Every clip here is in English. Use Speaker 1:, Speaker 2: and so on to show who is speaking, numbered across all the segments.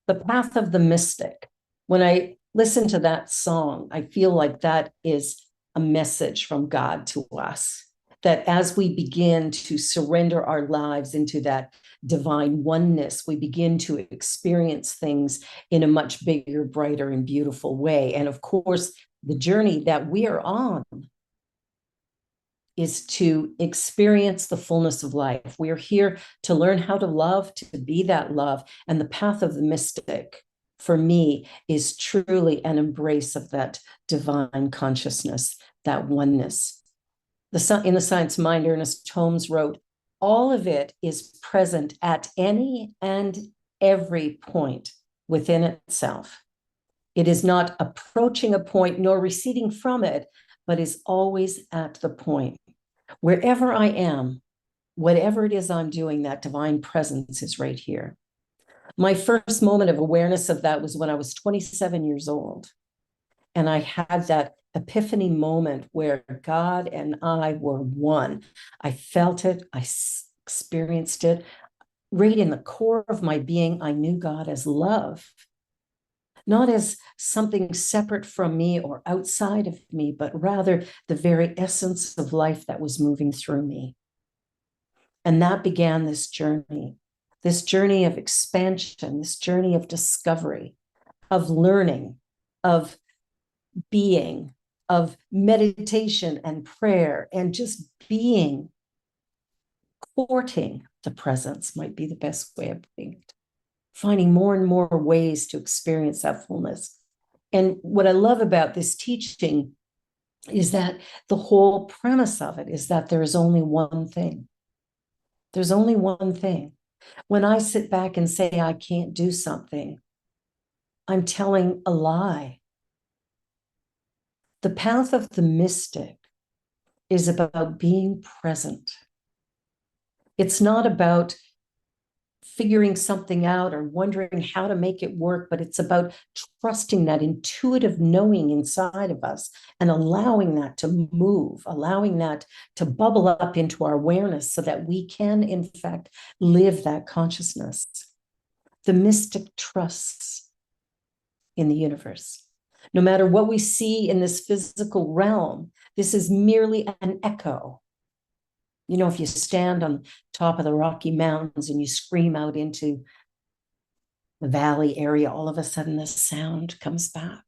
Speaker 1: The path of the mystic. When I listen to that song, I feel like that is a message from God to us, that as we begin to surrender our lives into that divine oneness, we begin to experience things in a much bigger, brighter, and beautiful way. And of course, the journey that we are on is to experience the fullness of life. We are here to learn how to love, to be that love. And the path of the mystic, for me, is truly an embrace of that divine consciousness, that oneness. In the Science Mind, Ernest Holmes wrote, all of it is present at any and every point within itself. It is not approaching a point nor receding from it, but is always at the point. Wherever I am, whatever it is I'm doing, that divine presence is right here. My first moment of awareness of that was when I was 27 years old. And I had that epiphany moment where God and I were one. I felt it, I experienced it. Right in the core of my being, I knew God as love. Not as something separate from me or outside of me, but rather the very essence of life that was moving through me. And that began this journey of expansion, this journey of discovery, of learning, of being, of meditation and prayer, and just being, courting the presence might be the best way of putting it. Finding more and more ways to experience that fullness. And what I love about this teaching is that the whole premise of it is that there is only one thing. There's only one thing. When I sit back and say I can't do something, I'm telling a lie. The path of the mystic is about being present. It's not about figuring something out or wondering how to make it work, but it's about trusting that intuitive knowing inside of us and allowing that to move, allowing that to bubble up into our awareness so that we can, in fact, live that consciousness. The mystic trusts in the universe. No matter what we see in this physical realm, this is merely an echo. You know, if you stand on top of the Rocky Mountains and you scream out into the valley area, all of a sudden the sound comes back.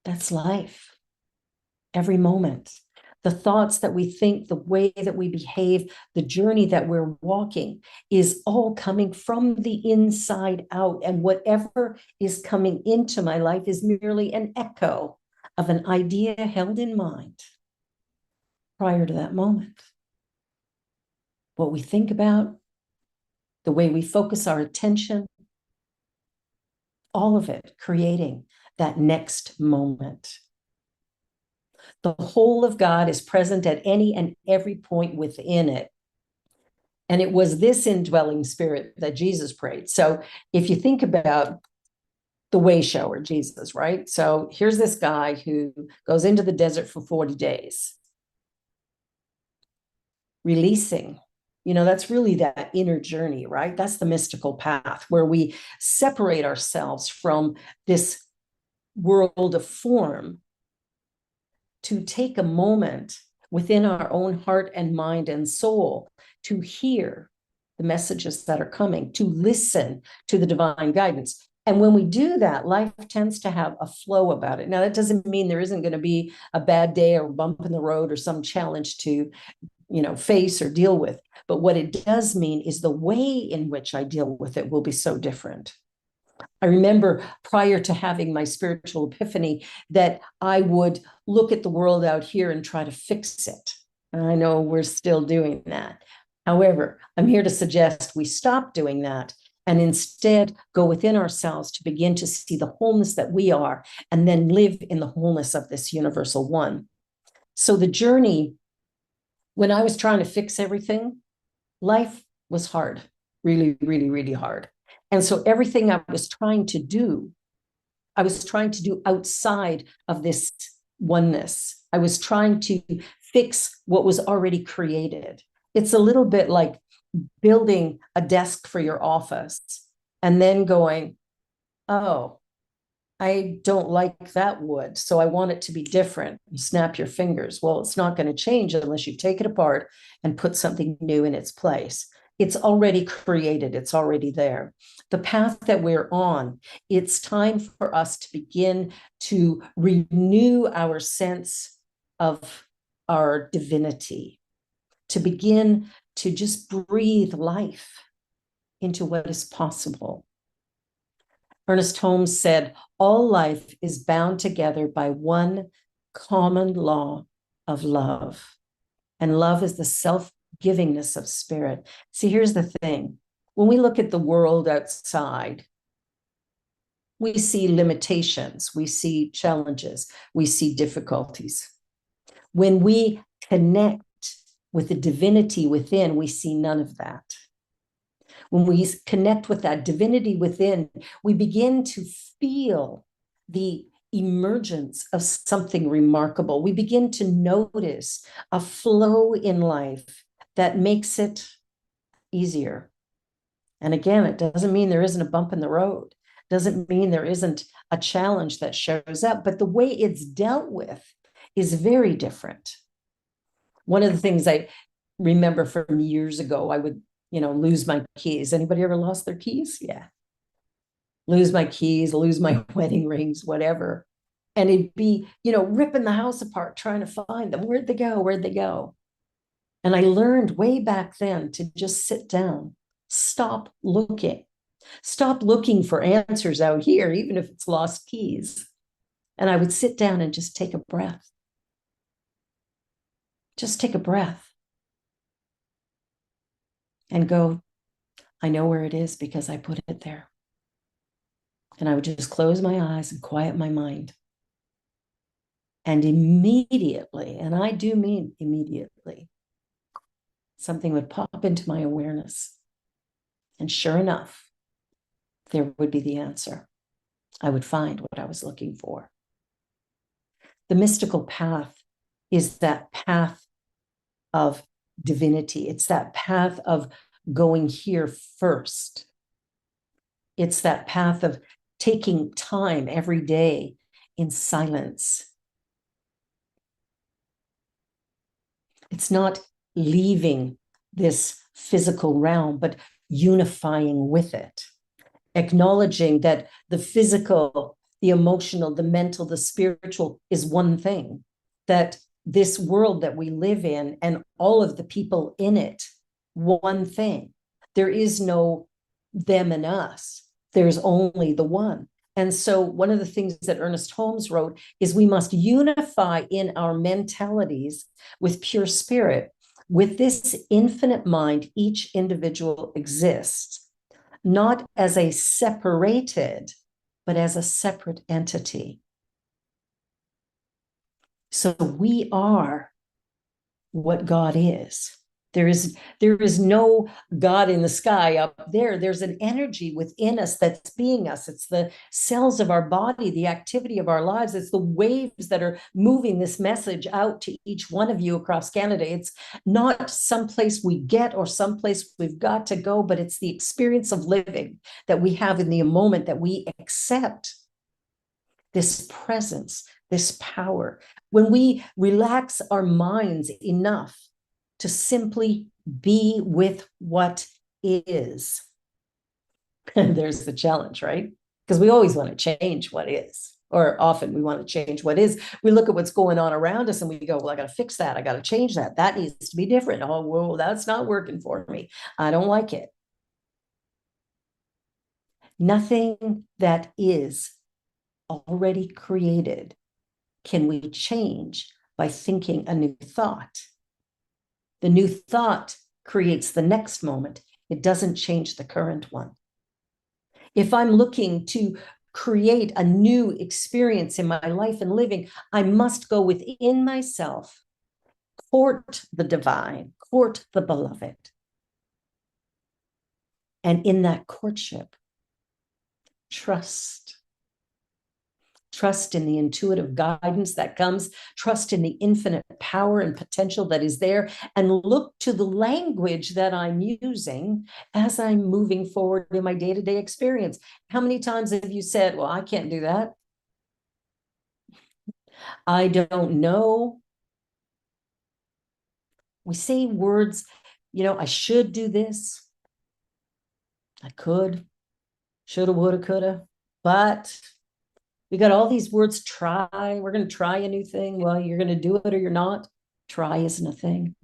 Speaker 1: That's life. Every moment. The thoughts that we think, the way that we behave, the journey that we're walking is all coming from the inside out. And whatever is coming into my life is merely an echo of an idea held in mind prior to that moment. What we think about, the way we focus our attention, all of it creating that next moment. The whole of God is present at any and every point within it. And it was this indwelling spirit that Jesus prayed. So if you think about the way shower, Jesus, right? So here's this guy who goes into the desert for 40 days. Releasing, you know, that's really that inner journey, right? That's the mystical path where we separate ourselves from this world of form to take a moment within our own heart and mind and soul to hear the messages that are coming, to listen to the divine guidance. And when we do that, life tends to have a flow about it. Now, that doesn't mean there isn't going to be a bad day or bump in the road or some challenge to, you know, face or deal with. But what it does mean is the way in which I deal with it will be so different. I remember prior to having my spiritual epiphany that I would look at the world out here and try to fix it. And I know we're still doing that. However, I'm here to suggest we stop doing that and instead go within ourselves to begin to see the wholeness that we are and then live in the wholeness of this universal one. So the journey, when I was trying to fix everything, life was hard, really, really, really hard. And so everything I was trying to do outside of this oneness. I was trying to fix what was already created. It's a little bit like building a desk for your office and then going, oh, I don't like that wood, so I want it to be different. You snap your fingers. Well, it's not going to change unless you take it apart and put something new in its place. It's already created, it's already there. The path that we're on, it's time for us to begin to renew our sense of our divinity, to begin to just breathe life into what is possible. Ernest Holmes said, all life is bound together by one common law of love. And love is the self-givingness of spirit. See, here's the thing. When we look at the world outside, we see limitations, we see challenges, we see difficulties. When we connect with the divinity within, we see none of that. When we connect with that divinity within, we begin to feel the emergence of something remarkable. We begin to notice a flow in life that makes it easier. And again, it doesn't mean there isn't a bump in the road. It doesn't mean there isn't a challenge that shows up, but the way it's dealt with is very different. One of the things I remember from years ago, I would lose my keys. Anybody ever lost their keys? Yeah. Lose my keys, lose my wedding rings, whatever. And it'd be, ripping the house apart, trying to find them. Where'd they go? Where'd they go? And I learned way back then to just sit down, stop looking for answers out here, even if it's lost keys. And I would sit down and just take a breath. Just take a breath. And go, I know where it is because I put it there. And I would just close my eyes and quiet my mind. And immediately, and I do mean immediately, something would pop into my awareness. And sure enough, there would be the answer. I would find what I was looking for. The mystical path is that path of divinity. It's that path of going here first. It's that path of taking time every day in silence. It's not leaving this physical realm, but unifying with it, acknowledging that the physical, the emotional, the mental, the spiritual is one thing, that this world that we live in and all of the people in it, one thing. There is no them and us. There's only the one. And so one of the things that Ernest Holmes wrote is we must unify in our mentalities with pure spirit. With this infinite mind, each individual exists, not as a separated, but as a separate entity. So we are what God is. There is no God in the sky up there. There's an energy within us that's being us. It's the cells of our body, the activity of our lives. It's the waves that are moving this message out to each one of you across Canada. It's not someplace we get or someplace we've got to go, but it's the experience of living that we have in the moment, that we accept this presence, this power. When we relax our minds enough to simply be with what is, there's the challenge, right? Because we always want to change what is, or often we want to change what is. We look at what's going on around us and we go, well, I got to fix that. I got to change that. That needs to be different. Oh, well, that's not working for me. I don't like it. Nothing that is already created can we change by thinking a new thought. The new thought creates the next moment. It doesn't change the current one. If I'm looking to create a new experience in my life and living, I must go within myself, court the divine, court the beloved. And in that courtship, trust trust in the intuitive guidance that comes, trust in the infinite power and potential that is there, and look to the language that I'm using as I'm moving forward in my day-to-day experience. How many times have you said, well, I can't do that? I don't know. We say words, I should do this. I could, shoulda, woulda, coulda, but we got all these words, try, we're going to try a new thing. Well, you're going to do it or you're not. Try isn't a thing.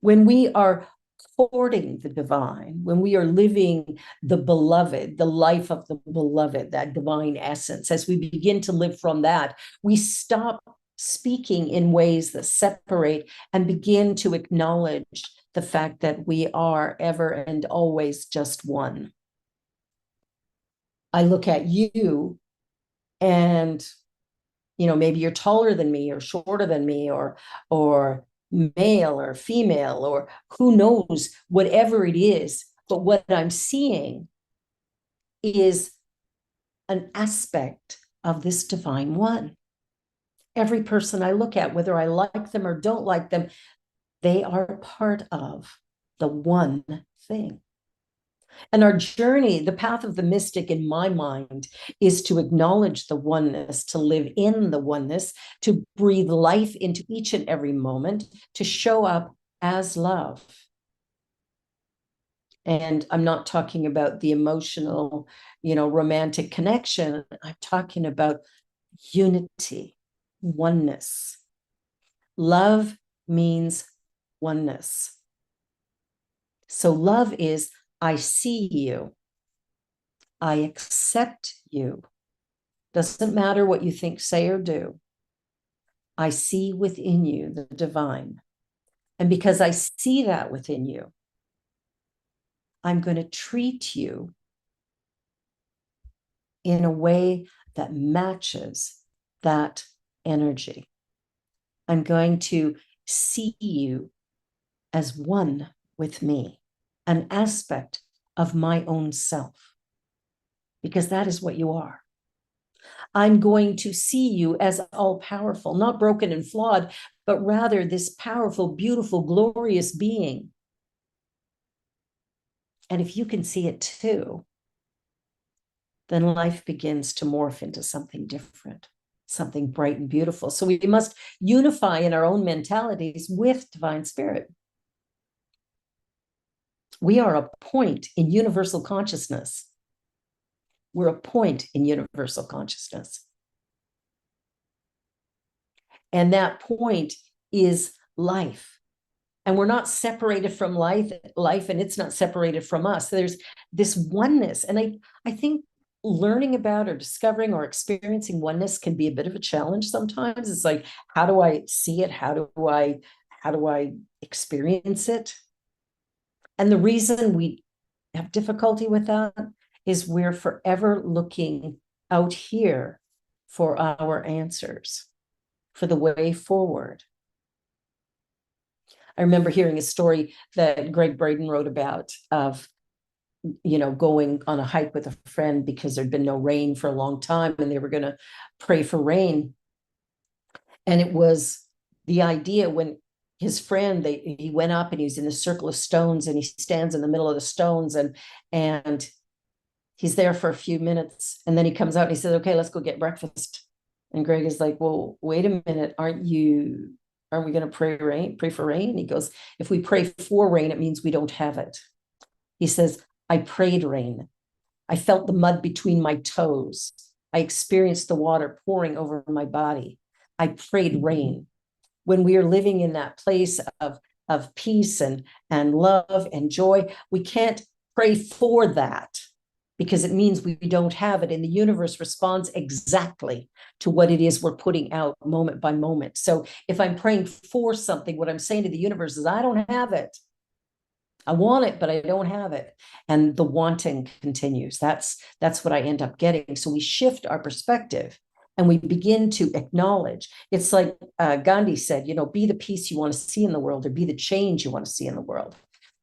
Speaker 1: When we are courting the divine, when we are living the beloved, the life of the beloved, that divine essence, as we begin to live from that, we stop speaking in ways that separate and begin to acknowledge the fact that we are ever and always just one. I look at you and, maybe you're taller than me or shorter than me or male or female or who knows, whatever it is. But what I'm seeing is an aspect of this divine one. Every person I look at, whether I like them or don't like them, they are part of the one thing. And our journey, the path of the mystic in my mind, is to acknowledge the oneness, to live in the oneness, to breathe life into each and every moment, to show up as love. And I'm not talking about the emotional, romantic connection. I'm talking about unity, oneness. Love means oneness. So love is, I see you. I accept you. Doesn't matter what you think, say, or do. I see within you the divine. And because I see that within you, I'm going to treat you in a way that matches that energy. I'm going to see you as one with me, an aspect of my own self, because that is what you are. I'm going to see you as all powerful, not broken and flawed, but rather this powerful, beautiful, glorious being. And if you can see it too, then life begins to morph into something different, something bright and beautiful. So we must unify in our own mentalities with divine spirit. We are a point in universal consciousness. We're a point in universal consciousness. And that point is life. And we're not separated from life, and it's not separated from us. There's this oneness. And I think learning about or discovering or experiencing oneness can be a bit of a challenge sometimes. It's like, how do I see it? How do I experience it? And the reason we have difficulty with that is we're forever looking out here for our answers, for the way forward. I remember hearing a story that Greg Braden wrote about of, going on a hike with a friend because there'd been no rain for a long time and they were going to pray for rain. And it was the idea when his friend, he went up and he's in the circle of stones and he stands in the middle of the stones and he's there for a few minutes. And then he comes out and he says, okay, let's go get breakfast. And Greg is like, well, wait a minute. Aren't we going to pray for rain? He goes, if we pray for rain, it means we don't have it. He says, I prayed rain. I felt the mud between my toes. I experienced the water pouring over my body. I prayed rain. When we are living in that place of peace and love and joy, we can't pray for that because it means we don't have it. And the universe responds exactly to what it is we're putting out moment by moment. So if I'm praying for something, what I'm saying to the universe is, I don't have it. I want it, but I don't have it. And the wanting continues. That's what I end up getting. So we shift our perspective and we begin to acknowledge. It's like Gandhi said, be the peace you want to see in the world or be the change you want to see in the world.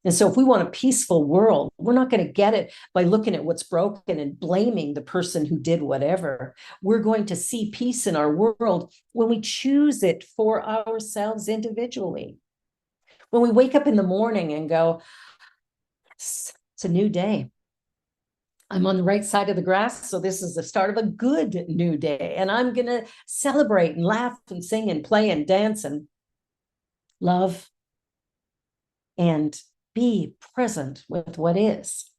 Speaker 1: And so if we want a peaceful world, we're not going to get it by looking at what's broken and blaming the person who did whatever. We're going to see peace in our world when we choose it for ourselves individually. When we wake up in the morning and go, it's a new day. I'm on the right side of the grass, so this is the start of a good new day. And I'm going to celebrate and laugh and sing and play and dance and love and be present with what is.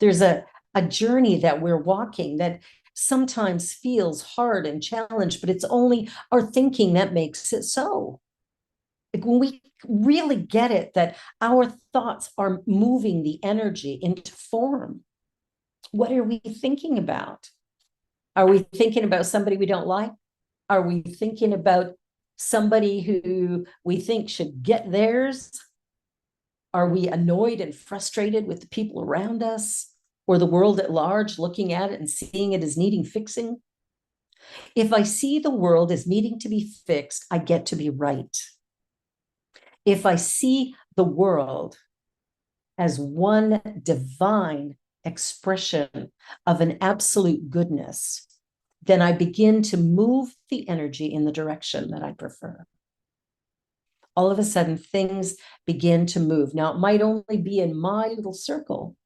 Speaker 1: There's a journey that we're walking that sometimes feels hard and challenged, but it's only our thinking that makes it so. Like when we really get it, that our thoughts are moving the energy into form. What are we thinking about? Are we thinking about somebody we don't like? Are we thinking about somebody who we think should get theirs? Are we annoyed and frustrated with the people around us or the world at large, looking at it and seeing it as needing fixing? If I see the world as needing to be fixed, I get to be right. If I see the world as one divine expression of an absolute goodness, then I begin to move the energy in the direction that I prefer. All of a sudden, things begin to move. Now, it might only be in my little circle,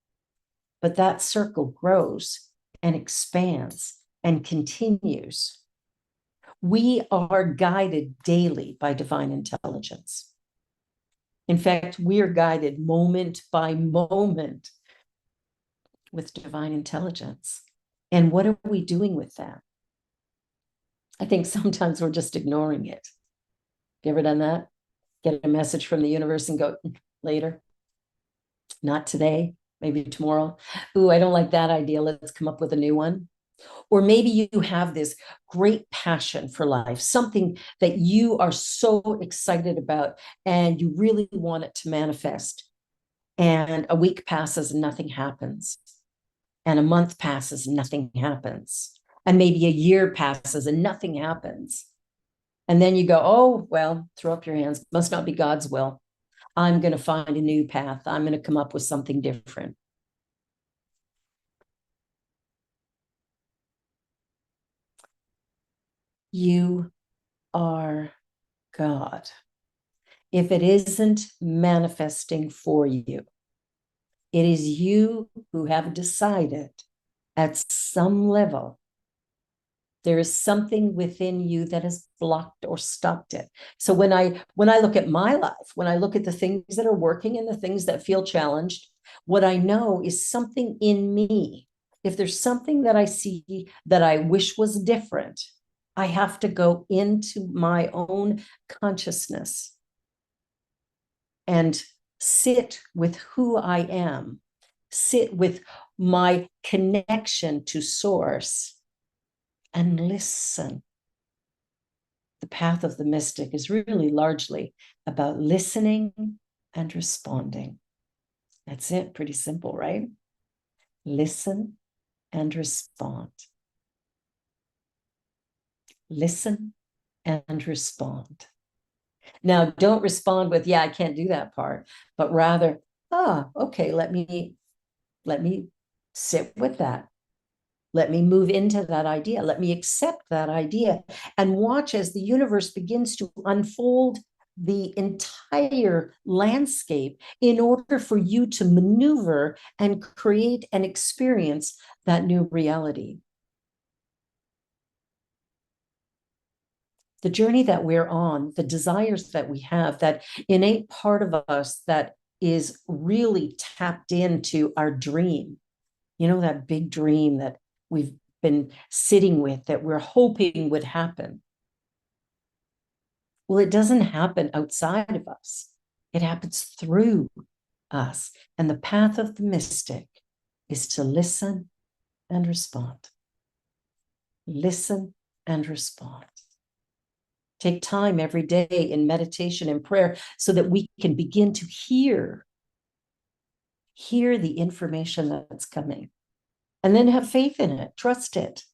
Speaker 1: but that circle grows and expands and continues. We are guided daily by divine intelligence. In fact, we are guided moment by moment with divine intelligence. And what are we doing with that? I think sometimes we're just ignoring it. You ever done that? Get a message from the universe and go, later, not today, maybe tomorrow. Ooh, I don't like that idea. Let's come up with a new one. Or maybe you have this great passion for life, something that you are so excited about and you really want it to manifest. And a week passes and nothing happens. And a month passes and nothing happens. And maybe a year passes and nothing happens. And then you go, oh, well, throw up your hands. Must not be God's will. I'm going to find a new path. I'm going to come up with something different. You are God. If it isn't manifesting for you, it is you who have decided at some level there is something within you that has blocked or stopped it. So when I look at my life, when I look at the things that are working and the things that feel challenged, what I know is something in me. If there's something that I see that I wish was different, I have to go into my own consciousness and sit with who I am, sit with my connection to source, and listen. The path of the mystic is really largely about listening and responding. That's it. Pretty simple, right? Listen and respond. Listen and respond. Now, don't respond with, yeah, I can't do that part, but rather, okay, let me sit with that. Let me move into that idea. Let me accept that idea and watch as the universe begins to unfold the entire landscape in order for you to maneuver and create and experience that new reality. The journey that we're on, the desires that we have, that innate part of us that is really tapped into our dream, you know, that big dream that we've been sitting with, that we're hoping would happen. Well, it doesn't happen outside of us. It happens through us. And the path of the mystic is to listen and respond. Listen and respond. Take time every day in meditation and prayer so that we can begin to hear the information that's coming. And then have faith in it. Trust it.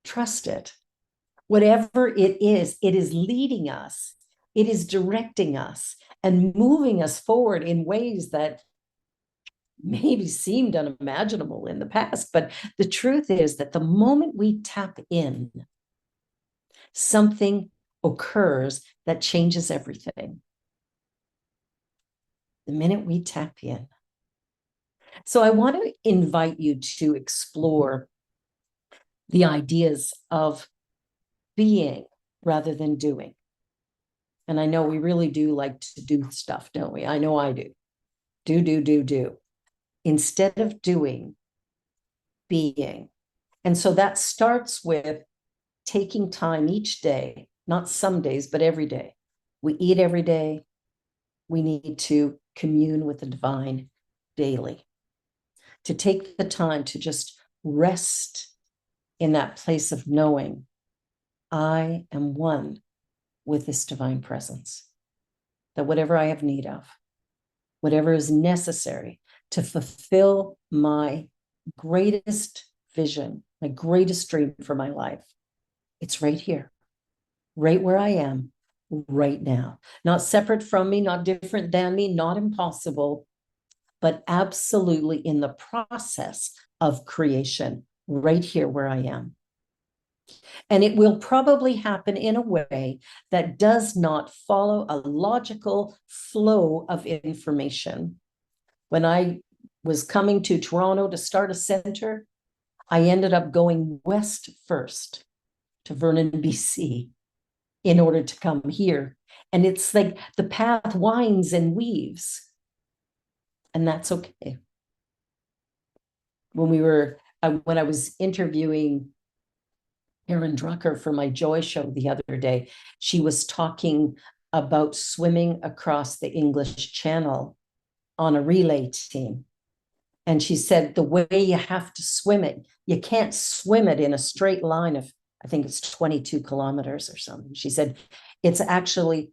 Speaker 1: Trust it. Whatever it is leading us It is directing us and moving us forward in ways that maybe seemed unimaginable in the past. But the truth is that the moment we tap in, something occurs that changes everything. The minute we tap in. So I want to invite you to explore the ideas of being rather than doing. And I know we really do like to do stuff, don't we? I know I do. Do. Instead of doing, being. And so that starts with taking time each day, not some days, but every day. We eat every day. We need to commune with the divine daily. To take the time to just rest in that place of knowing I am one with this divine presence, that whatever I have need of, whatever is necessary to fulfill my greatest vision, my greatest dream for my life, it's right here, right where I am right now. Not separate from me, not different than me, not impossible, but absolutely in the process of creation, right here where I am. And it will probably happen in a way that does not follow a logical flow of information. When I was coming to Toronto to start a center, I ended up going west first to Vernon, BC, in order to come here. And it's like the path winds and weaves. And that's okay. When I was interviewing Erin Drucker for my Joy show the other day, she was talking about swimming across the English Channel on a relay team. And she said the way you have to swim it, you can't swim it in a straight line of, I think it's 22 kilometers or something. She said it's actually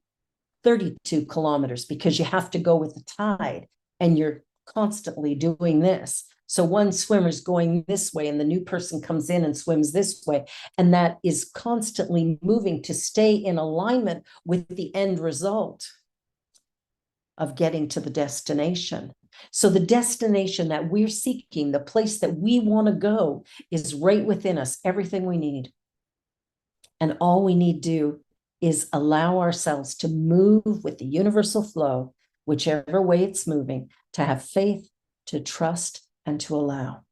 Speaker 1: 32 kilometers because you have to go with the tide and you're constantly doing this. So one swimmer's going this way and the new person comes in and swims this way. And that is constantly moving to stay in alignment with the end result of getting to the destination. So the destination that we're seeking, the place that we want to go, is right within us, everything we need. And all we need to do is allow ourselves to move with the universal flow, whichever way it's moving, to have faith, to trust, and to allow.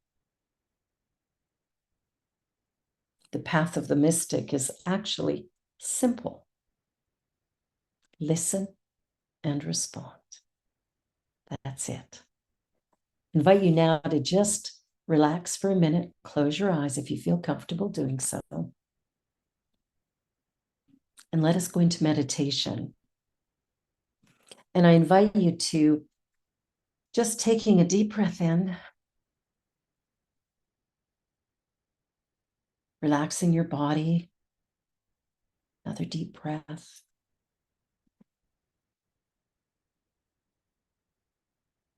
Speaker 1: The path of the mystic is actually simple. Listen and respond. That's it. Invite you now to just relax for a minute. Close your eyes if you feel comfortable doing so. And let us go into meditation. And I invite you to just taking a deep breath in, relaxing your body. Another deep breath.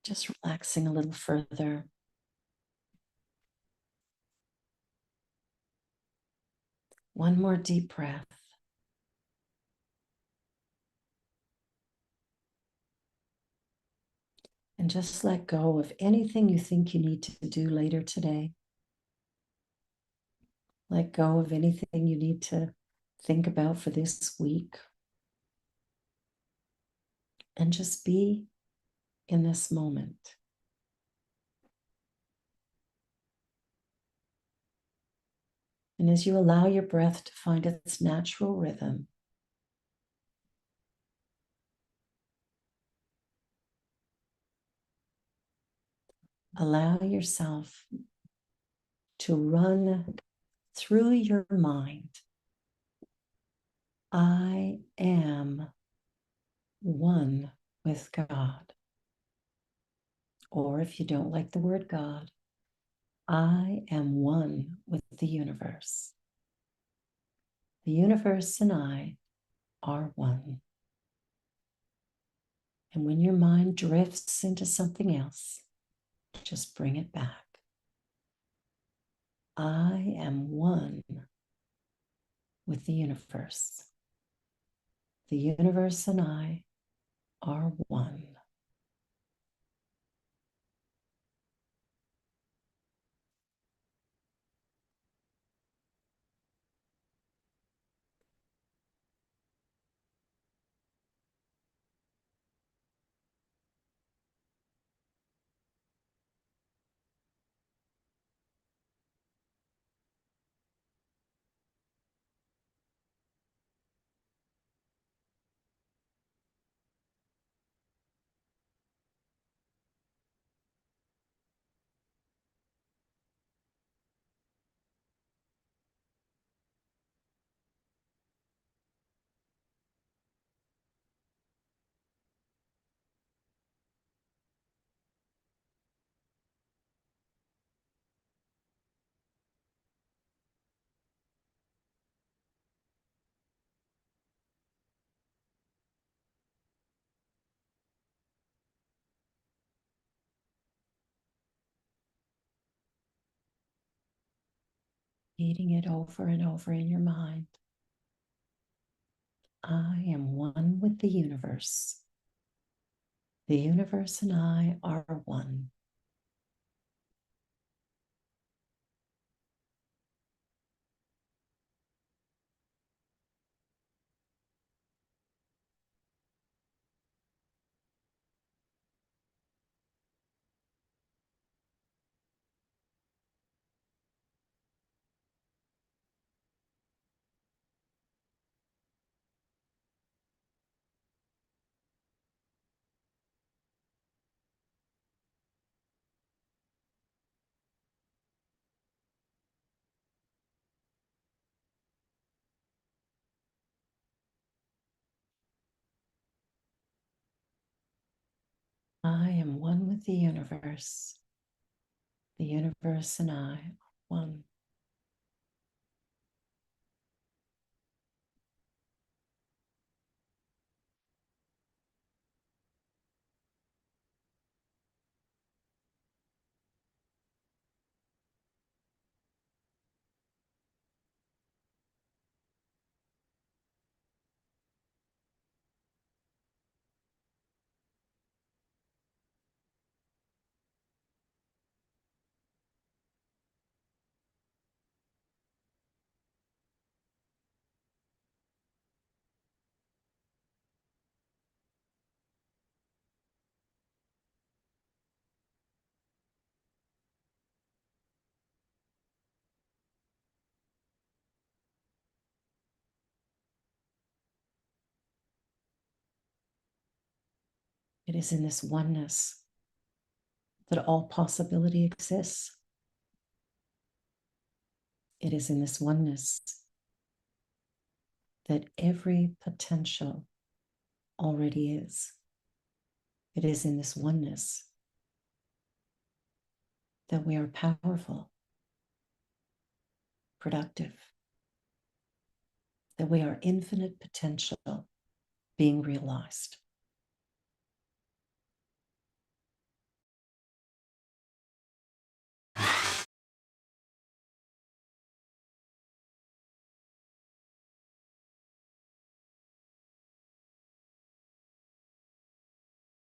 Speaker 1: Just relaxing a little further. One more deep breath. And just let go of anything you think you need to do later today. Let go of anything you need to think about for this week. And just be in this moment. And as you allow your breath to find its natural rhythm, allow yourself to run through your mind. I am one with God. Or if you don't like the word God, I am one with the universe. The universe and I are one. And when your mind drifts into something else, just bring it back. I am one with the universe. The universe and I are one. Repeating it over and over in your mind. I am one with the universe. The universe and I are one. I am one with the universe. The universe and I are one. It is in this oneness that all possibility exists. It is in this oneness that every potential already is. It is in this oneness that we are powerful, productive, that we are infinite potential being realized.